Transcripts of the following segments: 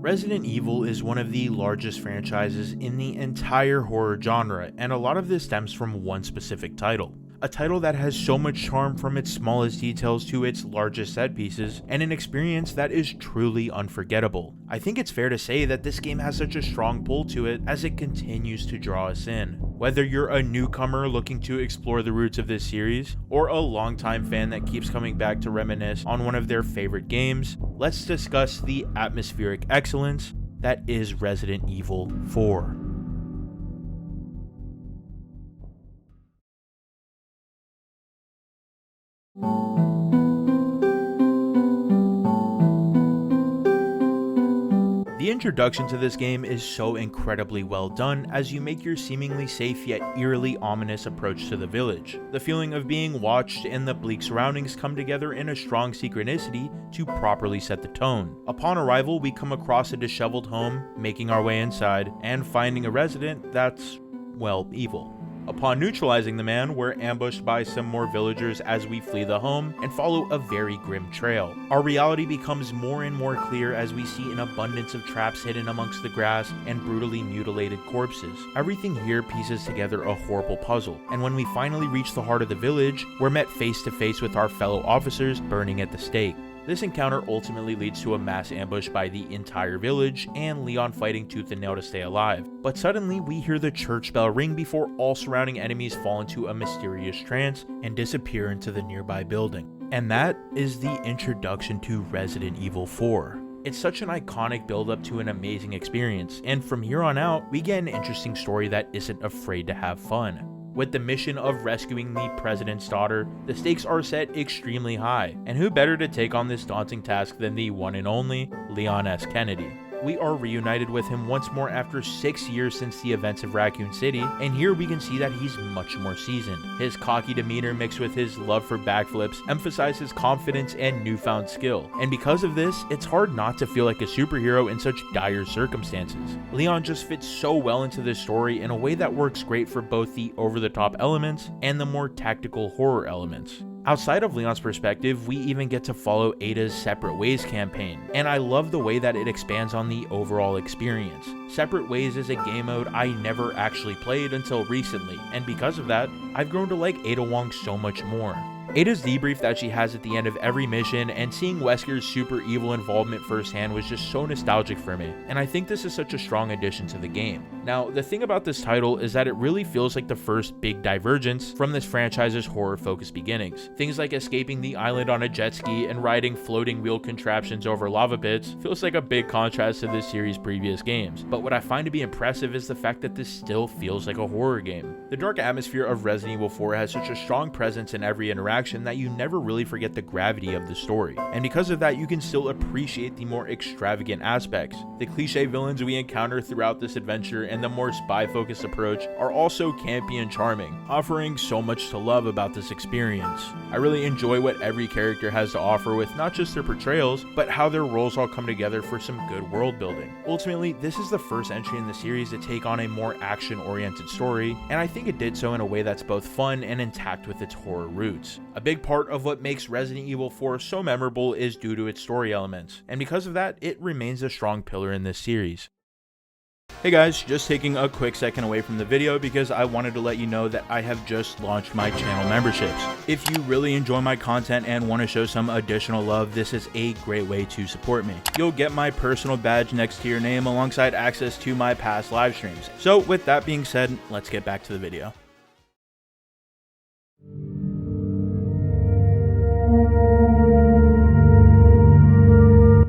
Resident Evil is one of the largest franchises in the entire horror genre, and a lot of this stems from one specific title. A title that has so much charm from its smallest details to its largest set pieces, and an experience that is truly unforgettable. I think it's fair to say that this game has such a strong pull to it as it continues to draw us in. Whether you're a newcomer looking to explore the roots of this series, or a longtime fan that keeps coming back to reminisce on one of their favorite games, let's discuss the atmospheric excellence that is Resident Evil 4. The introduction to this game is so incredibly well done as you make your seemingly safe yet eerily ominous approach to the village. The feeling of being watched and the bleak surroundings come together in a strong synchronicity to properly set the tone. Upon arrival, we come across a disheveled home, making our way inside, and finding a resident that's, well, evil. Upon neutralizing the man, we're ambushed by some more villagers as we flee the home and follow a very grim trail. Our reality becomes more and more clear as we see an abundance of traps hidden amongst the grass and brutally mutilated corpses. Everything here pieces together a horrible puzzle, and when we finally reach the heart of the village, we're met face to face with our fellow officers burning at the stake. This encounter ultimately leads to a mass ambush by the entire village and Leon fighting tooth and nail to stay alive. But suddenly we hear the church bell ring before all surrounding enemies fall into a mysterious trance and disappear into the nearby building. And that is the introduction to Resident Evil 4. It's such an iconic build-up to an amazing experience, and from here on out, we get an interesting story that isn't afraid to have fun. With the mission of rescuing the president's daughter, the stakes are set extremely high, and who better to take on this daunting task than the one and only Leon S. Kennedy. We are reunited with him once more after 6 years since the events of Raccoon City, and here we can see that he's much more seasoned. His cocky demeanor mixed with his love for backflips emphasize his confidence and newfound skill, and because of this, it's hard not to feel like a superhero in such dire circumstances. Leon just fits so well into this story in a way that works great for both the over-the-top elements and the more tactical horror elements. Outside of Leon's perspective, we even get to follow Ada's Separate Ways campaign, and I love the way that it expands on the overall experience. Separate Ways is a game mode I never actually played until recently, and because of that, I've grown to like Ada Wong so much more. Ada's debrief that she has at the end of every mission and seeing Wesker's super evil involvement firsthand was just so nostalgic for me, and I think this is such a strong addition to the game. Now, the thing about this title is that it really feels like the first big divergence from this franchise's horror-focused beginnings. Things like escaping the island on a jet ski and riding floating wheel contraptions over lava pits feels like a big contrast to this series' previous games, but what I find to be impressive is the fact that this still feels like a horror game. The dark atmosphere of Resident Evil 4 has such a strong presence in every interaction that you never really forget the gravity of the story, and because of that you can still appreciate the more extravagant aspects. The cliche villains we encounter throughout this adventure and the more spy-focused approach are also campy and charming, offering so much to love about this experience. I really enjoy what every character has to offer with not just their portrayals, but how their roles all come together for some good world building. Ultimately, this is the first entry in the series to take on a more action-oriented story, and I think it did so in a way that's both fun and intact with its horror roots. A big part of what makes Resident Evil 4 so memorable is due to its story elements, and because of that, it remains a strong pillar in this series. Hey guys, just taking a quick second away from the video because I wanted to let you know that I have just launched my channel memberships. If you really enjoy my content and want to show some additional love, this is a great way to support me. You'll get my personal badge next to your name alongside access to my past live streams. So with that being said, let's get back to the video.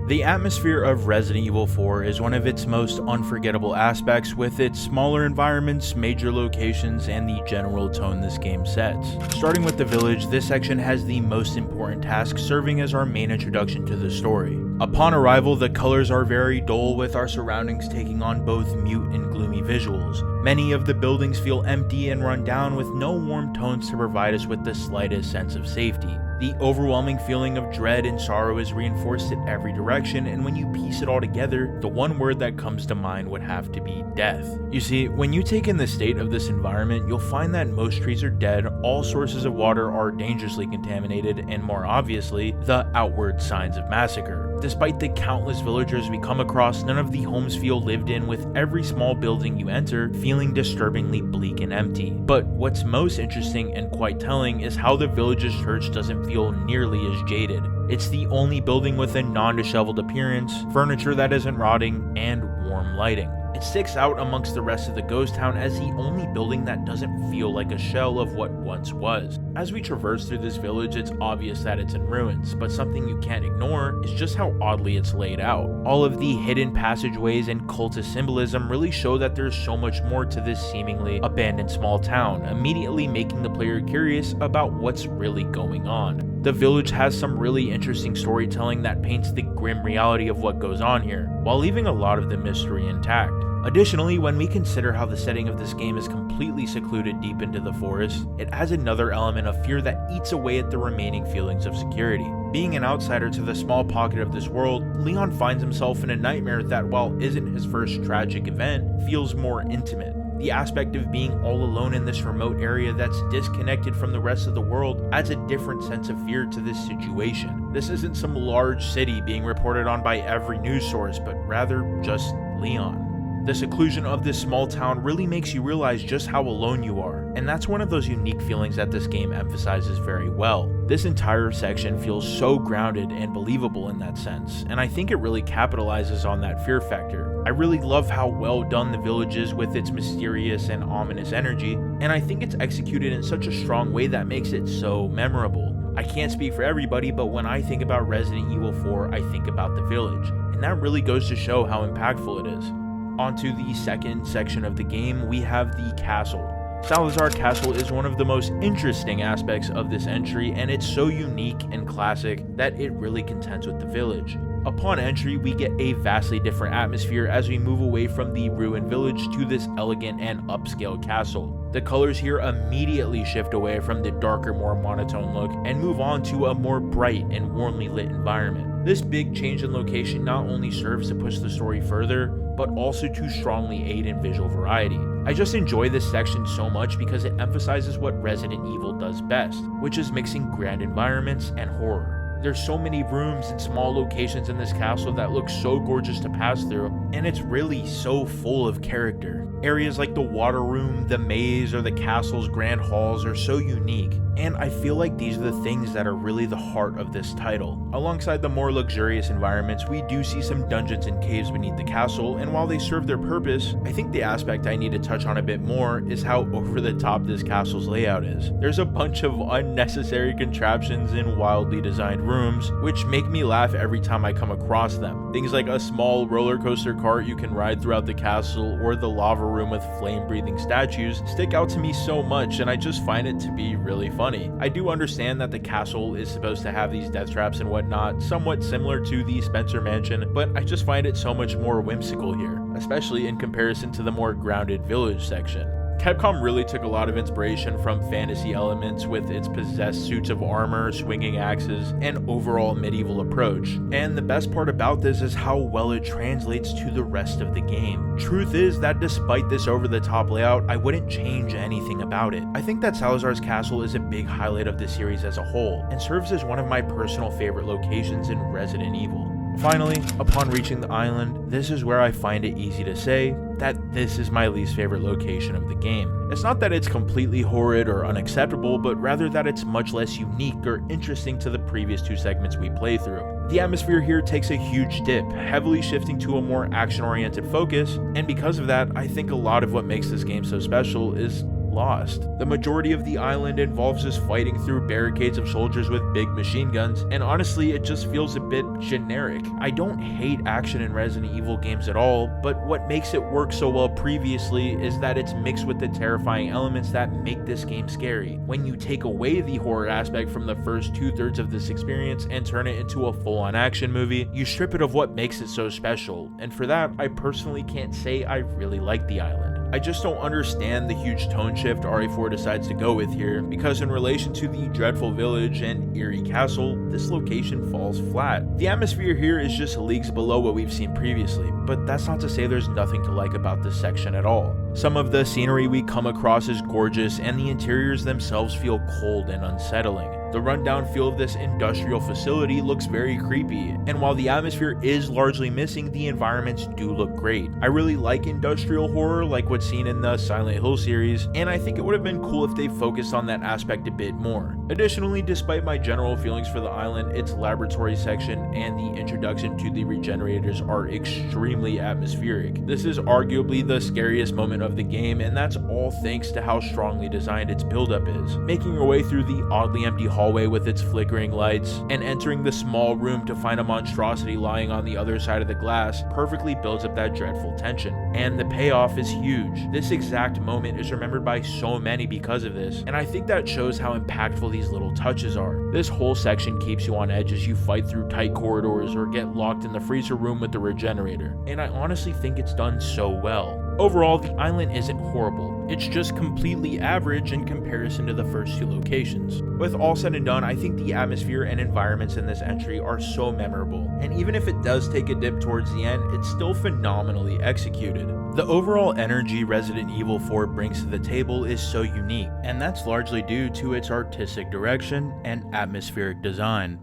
The atmosphere of Resident Evil 4 is one of its most unforgettable aspects, with its smaller environments, major locations, and the general tone this game sets. Starting with the village, this section has the most important task, serving as our main introduction to the story. Upon arrival, the colors are very dull, with our surroundings taking on both mute and gloomy visuals. Many of the buildings feel empty and run down, with no warm tones to provide us with the slightest sense of safety. The overwhelming feeling of dread and sorrow is reinforced in every direction, and when you piece it all together, the one word that comes to mind would have to be death. You see, when you take in the state of this environment, you'll find that most trees are dead, all sources of water are dangerously contaminated, and more obviously, the outward signs of massacre. Despite the countless villagers we come across, none of the homes feel lived in, with every small building you enter feeling disturbingly bleak and empty. But what's most interesting and quite telling is how the village's church doesn't feel nearly as jaded. It's the only building with a non-disheveled appearance, furniture that isn't rotting, and warm lighting. It sticks out amongst the rest of the ghost town as the only building that doesn't feel like a shell of what once was. As we traverse through this village, it's obvious that it's in ruins, but something you can't ignore is just how oddly it's laid out. All of the hidden passageways and cultist symbolism really show that there's so much more to this seemingly abandoned small town, immediately making the player curious about what's really going on. The village has some really interesting storytelling that paints the grim reality of what goes on here, while leaving a lot of the mystery intact. Additionally, when we consider how the setting of this game is completely secluded deep into the forest, it adds another element of fear that eats away at the remaining feelings of security. Being an outsider to the small pocket of this world, Leon finds himself in a nightmare that, while isn't his first tragic event, feels more intimate. The aspect of being all alone in this remote area that's disconnected from the rest of the world adds a different sense of fear to this situation. This isn't some large city being reported on by every news source, but rather just Leon. The seclusion of this small town really makes you realize just how alone you are, and that's one of those unique feelings that this game emphasizes very well. This entire section feels so grounded and believable in that sense, and I think it really capitalizes on that fear factor. I really love how well done the village is with its mysterious and ominous energy, and I think it's executed in such a strong way that makes it so memorable. I can't speak for everybody, but when I think about Resident Evil 4, I think about the village, and that really goes to show how impactful it is. Onto the second section of the game, we have the castle. Salazar Castle is one of the most interesting aspects of this entry, and it's so unique and classic that it really contends with the village. Upon entry, we get a vastly different atmosphere as we move away from the ruined village to this elegant and upscale castle. The colors here immediately shift away from the darker, more monotone look and move on to a more bright and warmly lit environment. This big change in location not only serves to push the story further, but also to strongly aid in visual variety. I just enjoy this section so much because it emphasizes what Resident Evil does best, which is mixing grand environments and horror. There's so many rooms and small locations in this castle that look so gorgeous to pass through, and it's really so full of character. Areas like the water room, the maze, or the castle's grand halls are so unique, and I feel like these are the things that are really the heart of this title. Alongside the more luxurious environments, we do see some dungeons and caves beneath the castle, and while they serve their purpose, I think the aspect I need to touch on a bit more is how over the top this castle's layout is. There's a bunch of unnecessary contraptions in wildly designed rooms, which make me laugh every time I come across them. Things like a small roller coaster cart you can ride throughout the castle, or the lava room with flame-breathing statues stick out to me so much, and I just find it to be really funny. I do understand that the castle is supposed to have these death traps and whatnot, somewhat similar to the Spencer Mansion, but I just find it so much more whimsical here, especially in comparison to the more grounded village section. Capcom really took a lot of inspiration from fantasy elements with its possessed suits of armor, swinging axes, and overall medieval approach. And the best part about this is how well it translates to the rest of the game. Truth is that despite this over-the-top layout, I wouldn't change anything about it. I think that Salazar's Castle is a big highlight of the series as a whole, and serves as one of my personal favorite locations in Resident Evil. Finally, upon reaching the island, this is where I find it easy to say that this is my least favorite location of the game. It's not that it's completely horrid or unacceptable, but rather that it's much less unique or interesting to the previous two segments we play through. The atmosphere here takes a huge dip, heavily shifting to a more action-oriented focus, and because of that, I think a lot of what makes this game so special is lost. The majority of the island involves us fighting through barricades of soldiers with big machine guns, and honestly it just feels a bit generic. I don't hate action in Resident Evil games at all, but what makes it work so well previously is that it's mixed with the terrifying elements that make this game scary. When you take away the horror aspect from the first 2/3 of this experience and turn it into a full-on action movie, you strip it of what makes it so special, and for that I personally can't say I really like the island. I just don't understand the huge tone shift RE4 decides to go with here, because in relation to the dreadful village and eerie castle, this location falls flat. The atmosphere here is just leagues below what we've seen previously, but that's not to say there's nothing to like about this section at all. Some of the scenery we come across is gorgeous, and the interiors themselves feel cold and unsettling. The rundown feel of this industrial facility looks very creepy, and while the atmosphere is largely missing, the environments do look great. I really like industrial horror like what's seen in the Silent Hill series, and I think it would have been cool if they focused on that aspect a bit more. Additionally, despite my general feelings for the island, its laboratory section and the introduction to the regenerators are extremely atmospheric. This is arguably the scariest moment of the game, and that's all thanks to how strongly designed its buildup is. Making your way through the oddly empty hallway with its flickering lights, and entering the small room to find a monstrosity lying on the other side of the glass perfectly builds up that dreadful tension. And the payoff is huge. This exact moment is remembered by so many because of this, and I think that shows how impactful these little touches are. This whole section keeps you on edge as you fight through tight corridors or get locked in the freezer room with the regenerator, and I honestly think it's done so well. Overall, the island isn't horrible, it's just completely average in comparison to the first two locations. With all said and done, I think the atmosphere and environments in this entry are so memorable, and even if it does take a dip towards the end, it's still phenomenally executed. The overall energy Resident Evil 4 brings to the table is so unique, and that's largely due to its artistic direction and atmospheric design.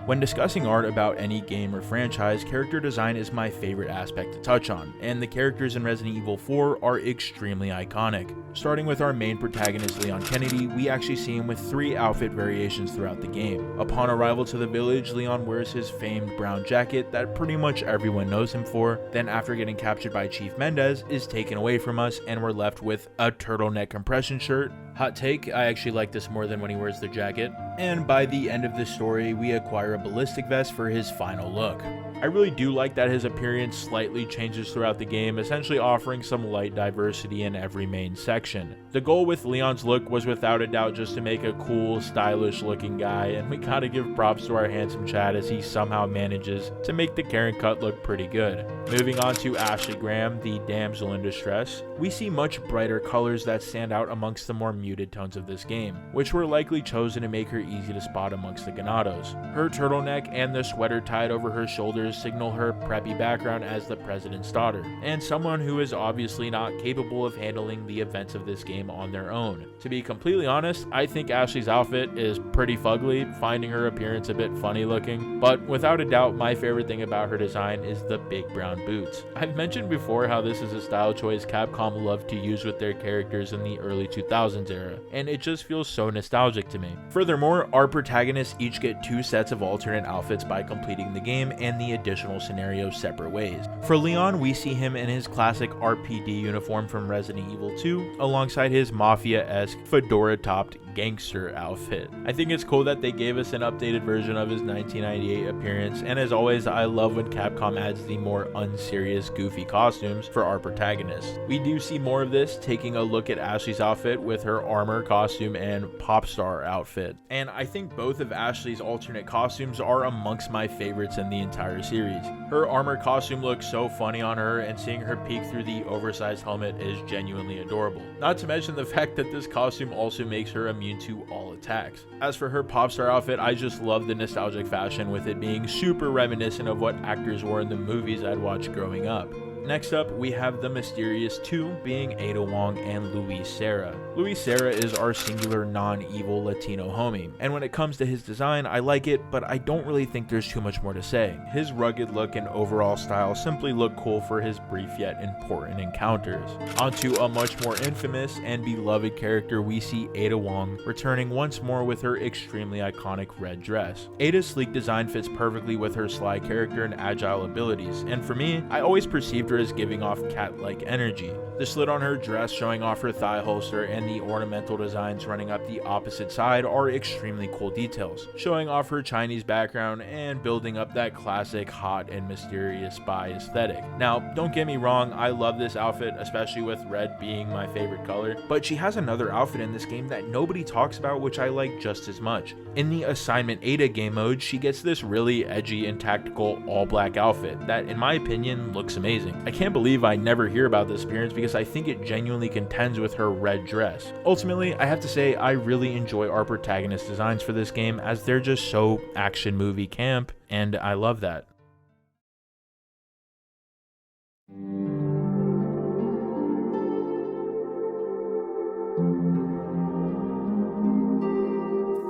When discussing art about any game or franchise, character design is my favorite aspect to touch on, and the characters in Resident Evil 4 are extremely iconic. Starting with our main protagonist Leon Kennedy, we actually see him with 3 outfit variations throughout the game. Upon arrival to the village, Leon wears his famed brown jacket that pretty much everyone knows him for, then after getting captured by Chief Mendez, is taken away from us and we're left with a turtleneck compression shirt. Hot take, I actually like this more than when he wears the jacket. And by the end of the story, we acquire a ballistic vest for his final look. I really do like that his appearance slightly changes throughout the game, essentially offering some light diversity in every main section. The goal with Leon's look was without a doubt just to make a cool, stylish looking guy, and we gotta give props to our handsome Chad as he somehow manages to make the Karen cut look pretty good. Moving on to Ashley Graham, the damsel in distress, we see much brighter colors that stand out amongst the more muted tones of this game, which were likely chosen to make her easy to spot amongst the Ganados. Her turtleneck and the sweater tied over her shoulders signal her preppy background as the president's daughter, and someone who is obviously not capable of handling the events of this game on their own. To be completely honest, I think Ashley's outfit is pretty fugly, finding her appearance a bit funny looking, but without a doubt my favorite thing about her design is the big brown boots. I've mentioned before how this is a style choice Capcom loved to use with their characters in the early 2000s era, and it just feels so nostalgic to me. Furthermore, our protagonists each get 2 sets of alternate outfits by completing the game and the additional scenarios separate ways. For Leon, we see him in his classic RPD uniform from Resident Evil 2 alongside his mafia-esque fedora-topped gangster outfit. I think it's cool that they gave us an updated version of his 1998 appearance, and as always, I love when Capcom adds the more unserious, goofy costumes for our protagonists. We do see more of this, taking a look at Ashley's outfit with her armor costume and pop star outfit. And I think both of Ashley's alternate costumes are amongst my favorites in the entire series. Her armor costume looks so funny on her, and seeing her peek through the oversized helmet is genuinely adorable. Not to mention the fact that this costume also makes her immune to all attacks. As for her pop star outfit, I just love the nostalgic fashion, with it being super reminiscent of what actors wore in the movies I'd watched growing up. Next up, we have the mysterious 2 being Ada Wong and Luis Serra. Luis Serra is our singular non-evil Latino homie, and when it comes to his design, I like it, but I don't really think there's too much more to say. His rugged look and overall style simply look cool for his brief yet important encounters. Onto a much more infamous and beloved character, we see Ada Wong returning once more with her extremely iconic red dress. Ada's sleek design fits perfectly with her sly character and agile abilities, and for me, I always perceived her as giving off cat-like energy. The slit on her dress showing off her thigh holster and the ornamental designs running up the opposite side are extremely cool details, showing off her Chinese background and building up that classic hot and mysterious spy aesthetic. Now, don't get me wrong, I love this outfit, especially with red being my favorite color, but she has another outfit in this game that nobody talks about, which I like just as much. In the Assignment Ada game mode, she gets this really edgy and tactical all-black outfit that, in my opinion, looks amazing. I can't believe I never hear about this appearance because I think it genuinely contends with her red dress. Ultimately, I have to say I really enjoy our protagonist designs for this game, as they're just so action movie camp, and I love that.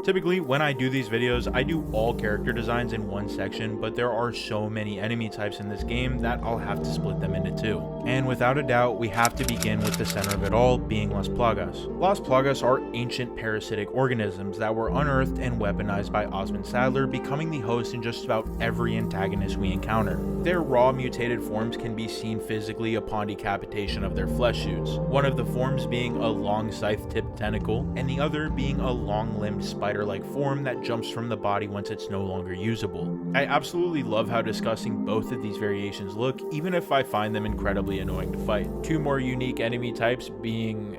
Typically, when I do these videos, I do all character designs in one section, but there are so many enemy types in this game that I'll have to split them into two. And without a doubt, we have to begin with the center of it all, being Las Plagas. Las Plagas are ancient parasitic organisms that were unearthed and weaponized by Osmond Saddler, becoming the host in just about every antagonist we encounter. Their raw mutated forms can be seen physically upon decapitation of their flesh shoots, one of the forms being a long scythe-tipped tentacle, and the other being a long-limbed spider-like form that jumps from the body once it's no longer usable. I absolutely love how disgusting both of these variations look, even if I find them incredibly annoying to fight. Two more unique enemy types being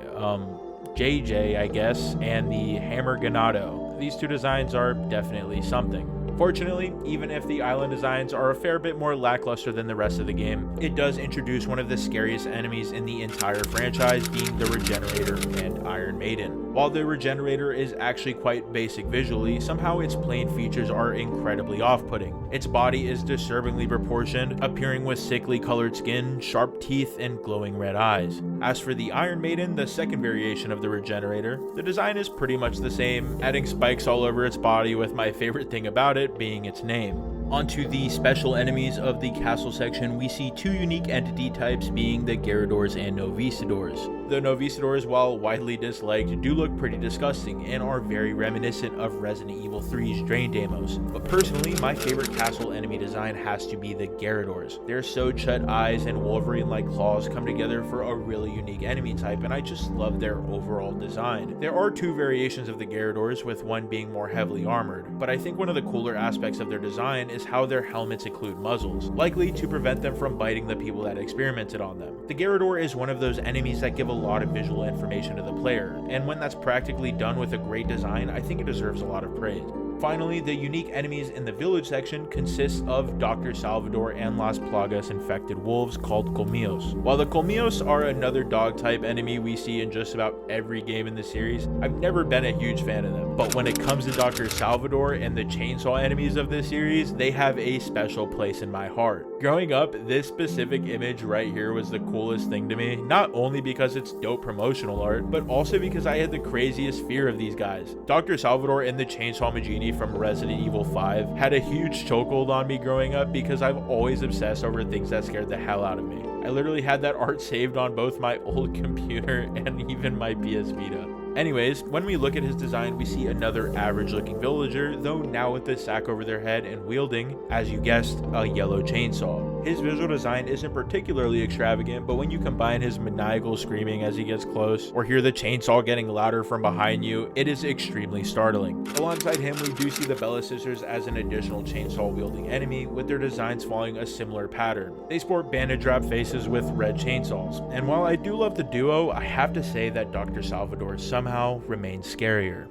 JJ, I guess, and the Hammer Ganado. These two designs are definitely something. Fortunately, even if the island designs are a fair bit more lackluster than the rest of the game, it does introduce one of the scariest enemies in the entire franchise, being the Regenerator and Iron Maiden. While the Regenerator is actually quite basic visually, somehow its plain features are incredibly off-putting. Its body is disturbingly proportioned, appearing with sickly colored skin, sharp teeth, and glowing red eyes. As for the Iron Maiden, the second variation of the Regenerator, the design is pretty much the same, adding spikes all over its body, with my favorite thing about it being its name. Onto the special enemies of the castle section, we see two unique entity types, being the Garradors and Novicidors. The Novicidors, while widely disliked, do look pretty disgusting and are very reminiscent of Resident Evil 3's Drain Deimos. But personally, my favorite castle enemy design has to be the Garradors. Their sewed-shut eyes and Wolverine-like claws come together for a really unique enemy type, and I just love their overall design. There are two variations of the Garradors, with one being more heavily armored, but I think one of the cooler aspects of their design is how their helmets include muzzles, likely to prevent them from biting the people that experimented on them. The Garrador is one of those enemies that give a lot of visual information to the player, and when that's practically done with a great design, I think it deserves a lot of praise. Finally, the unique enemies in the village section consist of Dr. Salvador and Las Plagas infected wolves called Colmillos. While the Colmillos are another dog type enemy we see in just about every game in the series, I've never been a huge fan of them. But when it comes to Dr. Salvador and the chainsaw enemies of this series, they have a special place in my heart. Growing up, this specific image right here was the coolest thing to me, not only because it's dope promotional art, but also because I had the craziest fear of these guys. Dr. Salvador and the Chainsaw Magini from Resident Evil 5 had a huge chokehold on me growing up because I've always obsessed over things that scared the hell out of me. I literally had that art saved on both my old computer and even my PS Vita. Anyways, when we look at his design, we see another average looking villager, though now with the sack over their head and wielding, as you guessed, a yellow chainsaw. His visual design isn't particularly extravagant, but when you combine his maniacal screaming as he gets close, or hear the chainsaw getting louder from behind you, it is extremely startling. Alongside him, we do see the Bella Sisters as an additional chainsaw wielding enemy, with their designs following a similar pattern. They sport bandage wrap faces with red chainsaws, and while I do love the duo, I have to say that Dr. Salvador somehow remains scarier.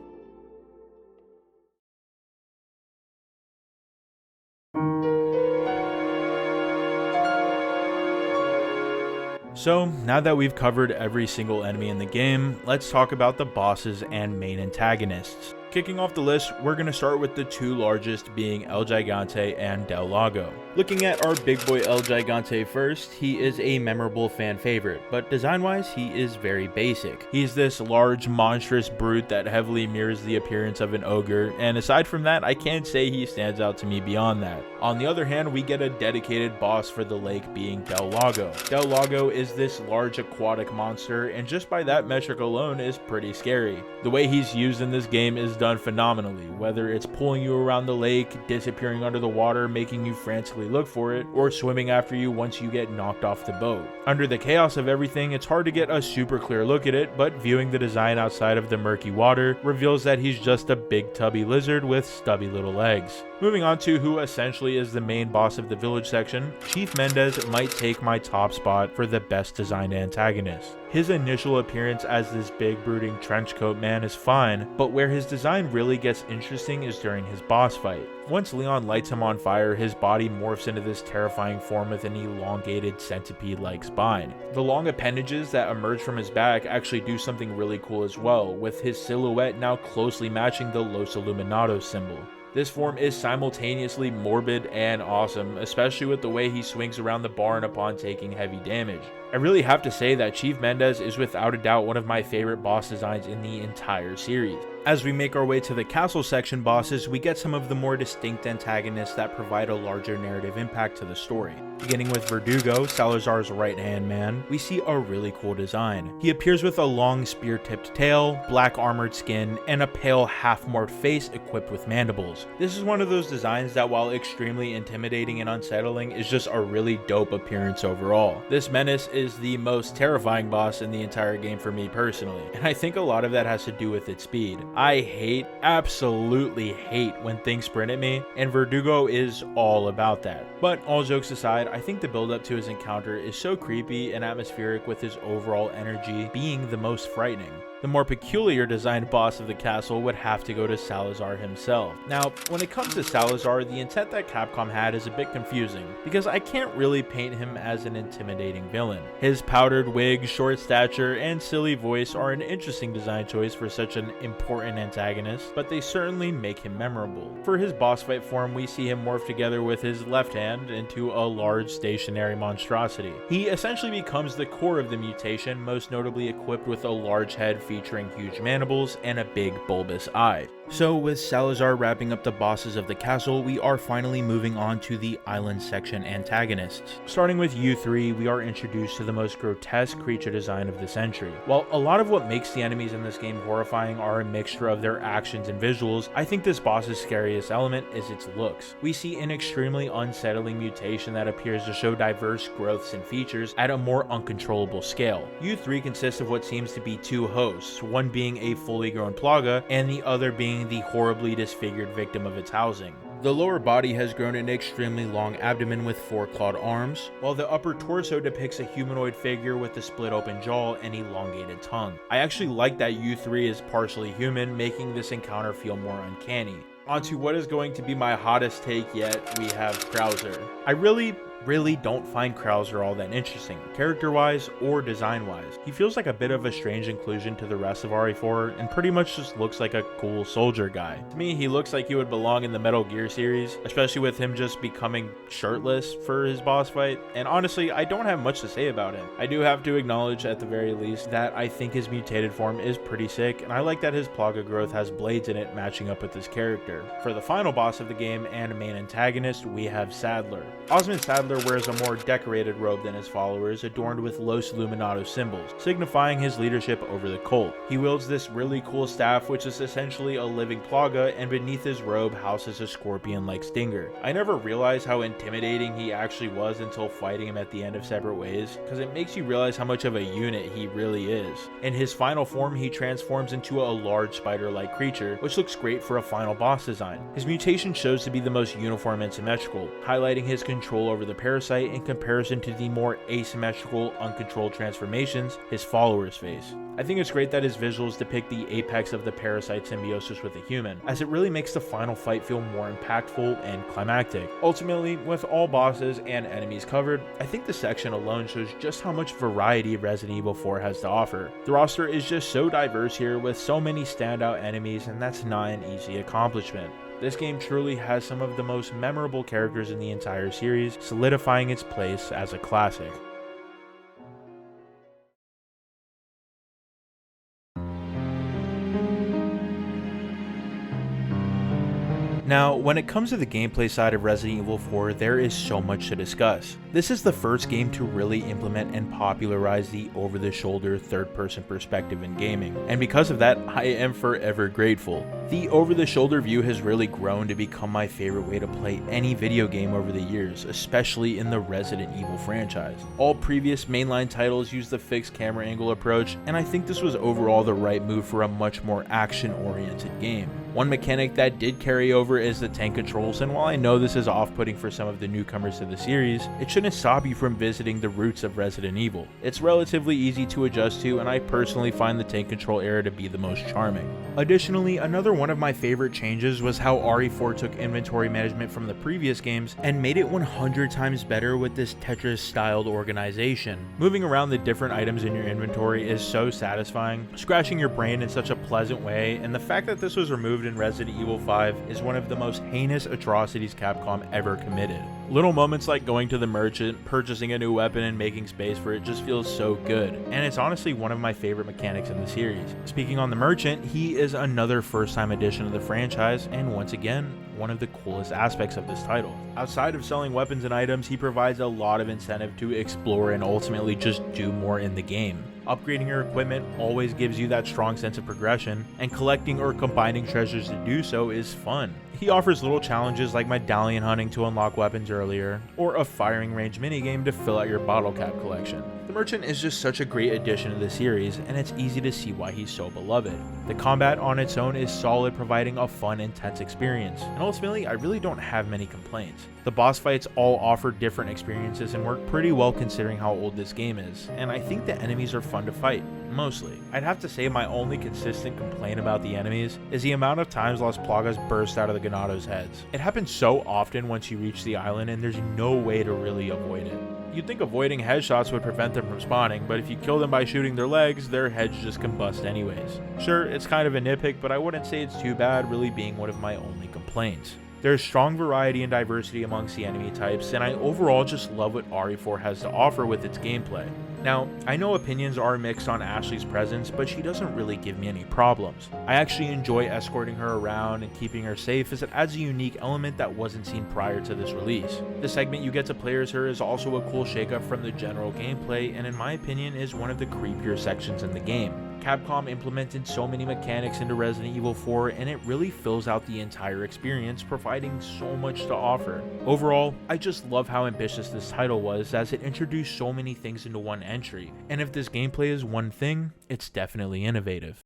So, now that we've covered every single enemy in the game, let's talk about the bosses and main antagonists. Kicking off the list, we're going to start with the two largest, being El Gigante and Del Lago. Looking at our big boy El Gigante first, he is a memorable fan favorite, but design-wise, he is very basic. He's this large, monstrous brute that heavily mirrors the appearance of an ogre, and aside from that, I can't say he stands out to me beyond that. On the other hand, we get a dedicated boss for the lake, being Del Lago. Del Lago is this large aquatic monster, and just by that metric alone is pretty scary. The way he's used in this game is done phenomenally, whether it's pulling you around the lake, disappearing under the water, making you frantically look for it, or swimming after you once you get knocked off the boat. Under the chaos of everything, it's hard to get a super clear look at it, but viewing the design outside of the murky water reveals that he's just a big tubby lizard with stubby little legs. Moving on to who essentially is the main boss of the village section, Chief Mendez might take my top spot for the best designed antagonist. His initial appearance as this big brooding trenchcoat man is fine, but where his design really gets interesting is during his boss fight. Once Leon lights him on fire, his body morphs into this terrifying form with an elongated centipede-like spine. The long appendages that emerge from his back actually do something really cool as well, with his silhouette now closely matching the Los Illuminados symbol. This form is simultaneously morbid and awesome, especially with the way he swings around the barn upon taking heavy damage. I really have to say that Chief Mendez is without a doubt one of my favorite boss designs in the entire series. As we make our way to the castle section bosses, we get some of the more distinct antagonists that provide a larger narrative impact to the story. Beginning with Verdugo, Salazar's right-hand man, we see a really cool design. He appears with a long spear-tipped tail, black armored skin, and a pale half-morphed face equipped with mandibles. This is one of those designs that, while extremely intimidating and unsettling, is just a really dope appearance overall. This menace is the most terrifying boss in the entire game for me personally, and I think a lot of that has to do with its speed. I absolutely hate when things sprint at me, and Verdugo is all about that. But all jokes aside, I think the build up to his encounter is so creepy and atmospheric, with his overall energy being the most frightening. The more peculiar designed boss of the castle would have to go to Salazar himself. Now, when it comes to Salazar, the intent that Capcom had is a bit confusing, because I can't really paint him as an intimidating villain. His powdered wig, short stature, and silly voice are an interesting design choice for such an important antagonist, but they certainly make him memorable. For his boss fight form, we see him morph together with his left hand into a large stationary monstrosity. He essentially becomes the core of the mutation, most notably equipped with a large head featuring huge mandibles and a big bulbous eye. So with Salazar wrapping up the bosses of the castle, we are finally moving on to the island section antagonists. Starting with U3, we are introduced to the most grotesque creature design of the century. While a lot of what makes the enemies in this game horrifying are a mixture of their actions and visuals, I think this boss's scariest element is its looks. We see an extremely unsettling mutation that appears to show diverse growths and features at a more uncontrollable scale. U3 consists of what seems to be two hosts, one being a fully grown Plaga and the other being the horribly disfigured victim of its housing. The lower body has grown an extremely long abdomen with 4 clawed arms, while the upper torso depicts a humanoid figure with a split open jaw and elongated tongue. I actually like that U3 is partially human, making this encounter feel more uncanny. Onto what is going to be my hottest take yet, we have Krauser. I really don't find Krauser all that interesting, character-wise or design-wise. He feels like a bit of a strange inclusion to the rest of RE4 and pretty much just looks like a cool soldier guy. To me, he looks like he would belong in the Metal Gear series, especially with him just becoming shirtless for his boss fight, and honestly, I don't have much to say about him. I do have to acknowledge at the very least that I think his mutated form is pretty sick, and I like that his Plaga growth has blades in it matching up with his character. For the final boss of the game and main antagonist, we have Sadler. Osmond Sadler wears a more decorated robe than his followers, adorned with Los Illuminados symbols, signifying his leadership over the cult. He wields this really cool staff, which is essentially a living Plaga, and beneath his robe houses a scorpion-like stinger. I never realized how intimidating he actually was until fighting him at the end of Separate Ways, because it makes you realize how much of a unit he really is. In his final form, he transforms into a large spider-like creature, which looks great for a final boss design. His mutation shows to be the most uniform and symmetrical, highlighting his control over the parasite in comparison to the more asymmetrical, uncontrolled transformations his followers face. I think it's great that his visuals depict the apex of the parasite symbiosis with a human, as it really makes the final fight feel more impactful and climactic. Ultimately, with all bosses and enemies covered, I think the section alone shows just how much variety Resident Evil 4 has to offer. The roster is just so diverse here with so many standout enemies, and that's not an easy accomplishment. This game truly has some of the most memorable characters in the entire series, solidifying its place as a classic. Now, when it comes to the gameplay side of Resident Evil 4, there is so much to discuss. This is the first game to really implement and popularize the over-the-shoulder third-person perspective in gaming, and because of that, I am forever grateful. The over-the-shoulder view has really grown to become my favorite way to play any video game over the years, especially in the Resident Evil franchise. All previous mainline titles use the fixed camera angle approach, and I think this was overall the right move for a much more action-oriented game. One mechanic that did carry over is the tank controls, and while I know this is off-putting for some of the newcomers to the series, it shouldn't stop you from visiting the roots of Resident Evil. It's relatively easy to adjust to, and I personally find the tank control era to be the most charming. Additionally, another one one of my favorite changes was how RE4 took inventory management from the previous games and made it 100 times better with this Tetris-styled organization. Moving around the different items in your inventory is so satisfying, scratching your brain in such a pleasant way, and the fact that this was removed in Resident Evil 5 is one of the most heinous atrocities Capcom ever committed. Little moments like going to the merchant, purchasing a new weapon, and making space for it just feels so good, and it's honestly one of my favorite mechanics in the series. Speaking on the merchant, he is another first-time addition to the franchise, and once again, one of the coolest aspects of this title. Outside of selling weapons and items, he provides a lot of incentive to explore and ultimately just do more in the game. Upgrading your equipment always gives you that strong sense of progression, and collecting or combining treasures to do so is fun. He offers little challenges like medallion hunting to unlock weapons earlier, or a firing range minigame to fill out your bottle cap collection. The Merchant is just such a great addition to the series, and it's easy to see why he's so beloved. The combat on its own is solid, providing a fun, intense experience, and ultimately I really don't have many complaints. The boss fights all offer different experiences and work pretty well considering how old this game is, and I think the enemies are fun to fight, mostly. I'd have to say my only consistent complaint about the enemies is the amount of times Las Plagas burst out of the Ganados' heads. It happens so often once you reach the island, and there's no way to really avoid it. You'd think avoiding headshots would prevent them from spawning, but if you kill them by shooting their legs, their heads just combust anyways. Sure, it's kind of a nitpick, but I wouldn't say it's too bad, really being one of my only complaints. There's strong variety and diversity amongst the enemy types, and I overall just love what RE4 has to offer with its gameplay. Now, I know opinions are mixed on Ashley's presence, but she doesn't really give me any problems. I actually enjoy escorting her around and keeping her safe, as it adds a unique element that wasn't seen prior to this release. The segment you get to play as her is also a cool shakeup from the general gameplay, and in my opinion is one of the creepier sections in the game. Capcom implemented so many mechanics into Resident Evil 4, and it really fills out the entire experience, providing so much to offer. Overall, I just love how ambitious this title was, as it introduced so many things into one entry, and if this gameplay is one thing, it's definitely innovative.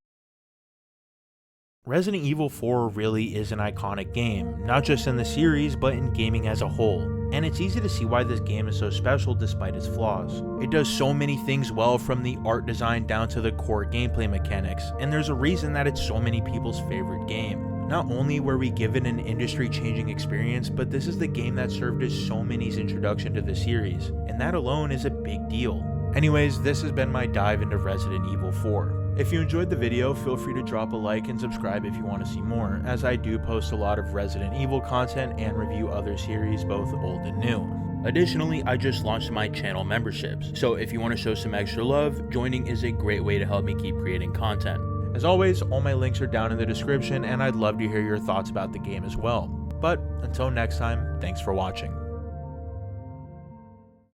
Resident Evil 4 really is an iconic game, not just in the series, but in gaming as a whole, and it's easy to see why this game is so special despite its flaws. It does so many things well, from the art design down to the core gameplay mechanics, and there's a reason that it's so many people's favorite game. Not only were we given an industry-changing experience, but this is the game that served as so many's introduction to the series, and that alone is a big deal. Anyways, this has been my dive into Resident Evil 4. If you enjoyed the video, feel free to drop a like and subscribe if you want to see more, as I do post a lot of Resident Evil content and review other series, both old and new. Additionally, I just launched my channel memberships, so if you want to show some extra love, joining is a great way to help me keep creating content. As always, all my links are down in the description, and I'd love to hear your thoughts about the game as well. But until next time, thanks for watching.